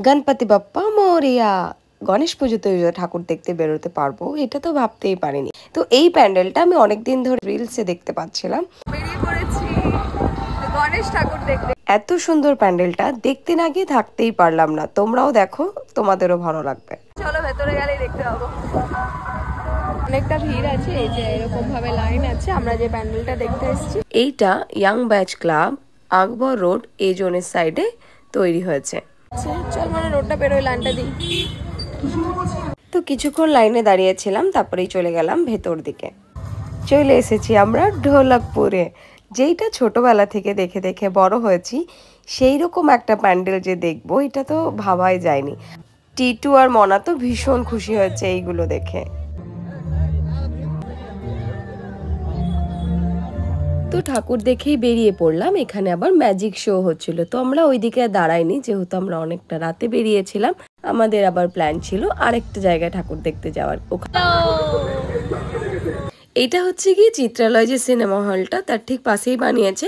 Ganapati Bappa Moria. Ganesh পুজোতে ঠাকুর দেখতে বেরোতে পারবো এটা তো ভাবতেই পারিনি। তো এই প্যান্ডেলটা আমি অনেকদিন ধরে রিলসে দেখতে পাচ্ছিলাম, বেরিয়ে পড়েছি গণেশ ঠাকুর দেখতে। এত সুন্দর প্যান্ডেলটা দেখতে না গিয়ে থাকতেই পারলাম না। তোমরাও দেখো, তোমাদেরও ভালো লাগবে। চলো ভেতরে গেলেই দেখতে পাবো। অনেকটা ভিড় আছে, এই যে এরকম ভাবে লাইন আছে। আমরা যে প্যান্ডেলটা দেখতে এসেছি এইটা ইয়াং ব্যাচ ক্লাব আকবর রোড এই জোনের সাইডে তৈরি হয়েছে। চল মানে রোডটা পেরোই, লাইনটা দিই। তো কিছুক্ষণ লাইনে দাঁড়িয়েছিলাম, তারপরেই চলে গেলাম ভেতর দিকে। চলে এসেছি আমরা ঢোলকপুরে, যেইটা ছোটবেলা থেকে দেখে দেখে বড় হয়েছি। সেই রকম একটা প্যান্ডেল যে দেখবো এটা তো ভাবাই যায়নি। টিটু আর মনা তো ভীষণ খুশি হয়েছে এইগুলো দেখে। তো ঠাকুর দেখেই বেরিয়ে পড়লাম। এখানে আবার ম্যাজিক শো হচ্ছিল, তো আমরা ওইদিকে দাঁড়াইনি, যেহেতু আমরা অনেকটা রাতে বেরিয়েছিলাম। আমাদের আবার প্ল্যান ছিল আরেকটা জায়গায় ঠাকুর দেখতে যাওয়ার। এইটা হচ্ছে কি চিত্রালয় যে সিনেমা হলটা, তার ঠিক পাশেই বানিয়েছে।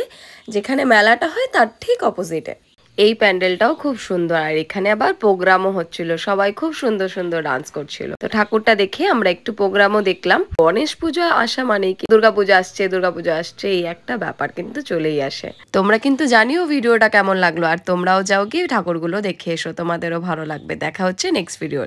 যেখানে মেলাটা হয় তার ঠিক অপোজিটে। এই প্যান্ডেলটাও খুব সুন্দর, আর এখানে আবার প্রোগ্রামও হচ্ছিল, সবাই খুব সুন্দর সুন্দর ডান্স করছিল। তো ঠাকুরটা দেখে আমরা একটু প্রোগ্রামও দেখলাম। গণেশ পুজো আসা মানে কি দুর্গাপূজা আসছে, দুর্গাপূজা আসছে, এই একটা ব্যাপার কিন্তু চলেই আসে। তোমরা কিন্তু জানিও ভিডিওটা কেমন লাগলো, আর তোমরাও যাও গিয়ে ঠাকুরগুলো দেখে এসো, তোমাদেরও ভালো লাগবে। দেখা হচ্ছে নেক্সট ভিডিও।